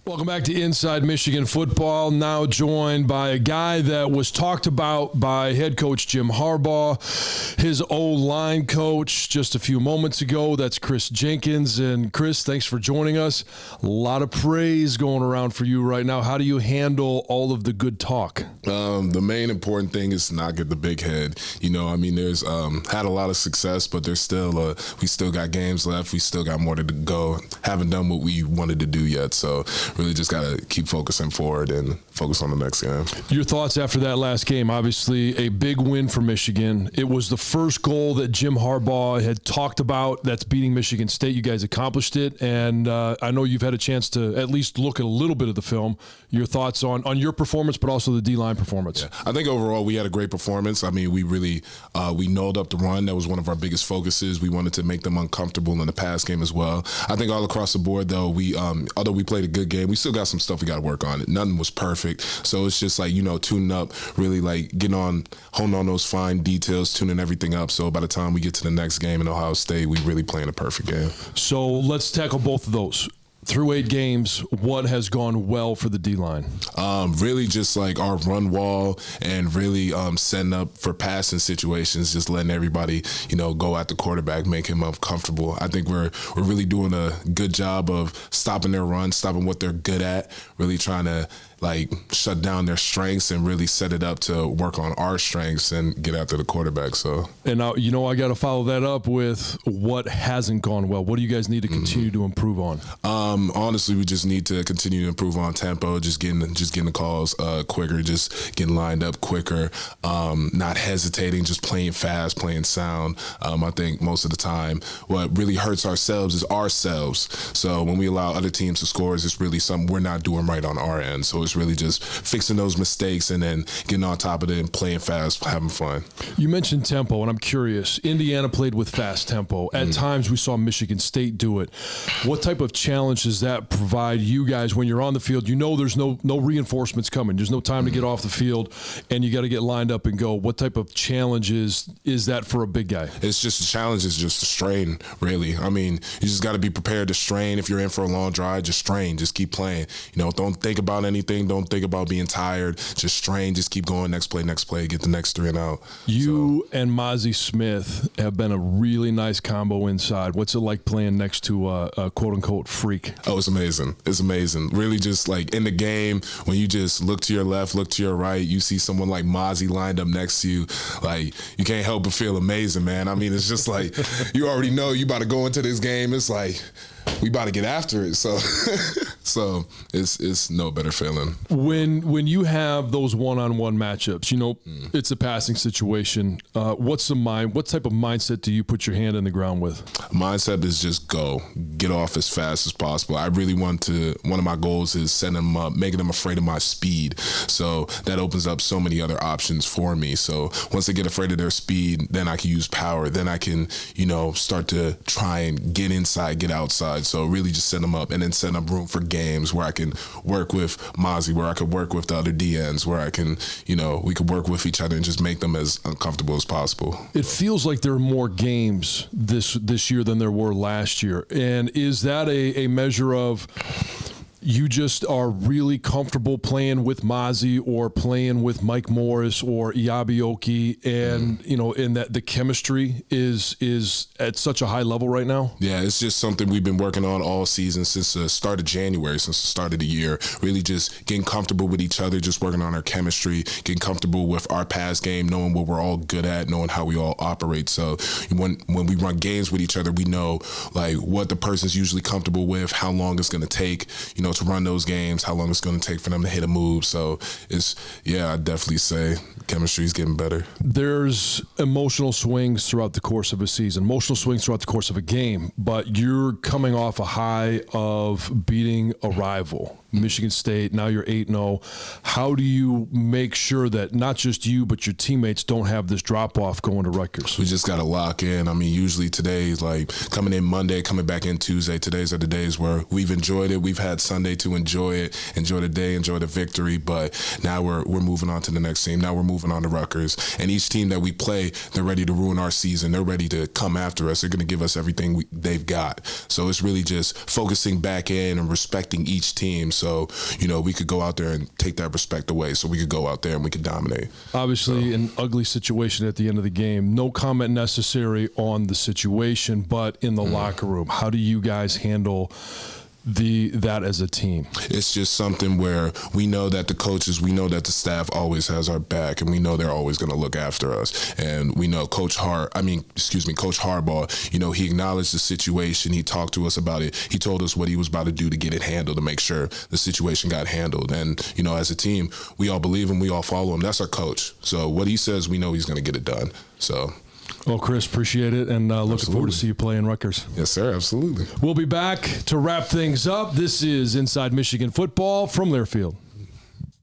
Welcome back to Inside Michigan Football, now joined by a guy that was talked about by head coach Jim Harbaugh, his O-line coach just a few moments ago. That's Kris Jenkins. And Kris, thanks for joining us. A lot of praise going around for you right now. How do you handle all of the good talk? The main important thing is to not get the big head. There's had a lot of success, but there's still we still got games left. We still got more to go. Haven't done what we wanted to do yet, so really just got to keep focusing forward and focus on the next game. Your thoughts after that last game? Obviously, a big win for Michigan. It was the first goal that Jim Harbaugh had talked about. That's beating Michigan State. You guys accomplished it, and I know you've had a chance to at least look at a little bit of the film. Your thoughts on your performance, but also the D-line performance? Yeah. I think overall we had a great performance. I mean, we really we gnawed up the run. That was one of our biggest focuses. We wanted to make them uncomfortable in the pass game as well. I think all across the board, though, we although we played a good game, we still got some stuff we got to work on. Nothing was perfect. So it's just tuning up, really honing on those fine details, tuning everything up. So by the time we get to the next game in Ohio State, we really playing a perfect game. So let's tackle both of those. Through 8 games, what has gone well for the D-line? Really just our run wall and really setting up for passing situations, just letting everybody, go at the quarterback, make him uncomfortable. I think we're really doing a good job of stopping their run, stopping what they're good at, really trying to shut down their strengths and really set it up to work on our strengths and get after the quarterback. So, and now, I got to follow that up with what hasn't gone well. What do you guys need to continue to improve on? Honestly, we just need to continue to improve on tempo, just getting the calls quicker, just getting lined up quicker, not hesitating, just playing fast, playing sound. I think most of the time what really hurts ourselves is ourselves. So when we allow other teams to score, it's really something we're not doing right on our end. So it's really just fixing those mistakes and then getting on top of it and playing fast, having fun. You mentioned tempo, and I'm curious. Indiana played with fast tempo. At times, we saw Michigan State do it. What type of challenge does that provide you guys when you're on the field? There's no reinforcements coming. There's no time to get off the field, and you got to get lined up and go. What type of challenge is that for a big guy? It's just a challenge. It's just a strain, really. I mean, you just got to be prepared to strain. If you're in for a long drive, just strain. Just keep playing. Don't think about anything. Don't think about being tired. Just strain. Just keep going. Next play. Get the next 3 and out. You and Mozzie Smith have been a really nice combo inside. What's it like playing next to a quote-unquote freak? Oh, it's amazing. It's amazing. Really just in the game, when you just look to your left, look to your right, you see someone like Mozzie lined up next to you, you can't help but feel amazing, man. I mean, it's just you already know you about to go into this game. It's we about to get after it. So so it's no better feeling. When you have those one-on-one matchups, it's a passing situation. What type of mindset do you put your hand in the ground with? Mindset is just get off as fast as possible. I really one of my goals is setting them up, making them afraid of my speed. So that opens up so many other options for me. So once they get afraid of their speed, then I can use power. Then I can, start to try and get inside, get outside. So really just set them up and then set up room for games where I can work with Mozzie, where I could work with the other DNs, where I can, we could work with each other and just make them as uncomfortable as possible. It feels like there are more games this year than there were last year. And is that a measure of you just are really comfortable playing with Mozzie or playing with Mike Morris or Iabioki, and in that the chemistry is at such a high level right now? Yeah, it's just something we've been working on all season since the start of January, since the start of the year. Really just getting comfortable with each other, just working on our chemistry, getting comfortable with our pass game, knowing what we're all good at, knowing how we all operate. So when we run games with each other, we know what the person's usually comfortable with, how long it's going to take, to run those games, how long it's going to take for them to hit a move. So I'd definitely say chemistry is getting better. There's emotional swings throughout the course of a season, emotional swings throughout the course of a game, but you're coming off a high of beating a rival. Michigan State, now you're 8-0. How do you make sure that not just you, but your teammates don't have this drop-off going to Rutgers? We just got to lock in. I mean, usually today's coming in Monday, coming back in Tuesday. Today's are the days where we've enjoyed it. We've had Sunday Sunday to enjoy it, enjoy the day, enjoy the victory. But now we're moving on to the next team. Now we're moving on to Rutgers. And each team that we play, they're ready to ruin our season. They're ready to come after us. They're going to give us everything they've got. So it's really just focusing back in and respecting each team. So, we could go out there and take that respect away. So we could go out there and we could dominate. Obviously, an ugly situation at the end of the game. No comment necessary on the situation, but in the locker room, how do you guys handle that as a team? It's just something where we know that the coaches, we know that the staff always has our back, and we know they're always going to look after us. And we know Coach Harbaugh, he acknowledged the situation. He talked to us about it. He told us what he was about to do to get it handled, to make sure the situation got handled. And, as a team, we all believe him. We all follow him. That's our coach. So what he says, we know he's going to get it done. So. Well, Kris, appreciate it, and looking forward to see you play in Rutgers. Yes, sir, absolutely. We'll be back to wrap things up. This is Inside Michigan Football from Learfield.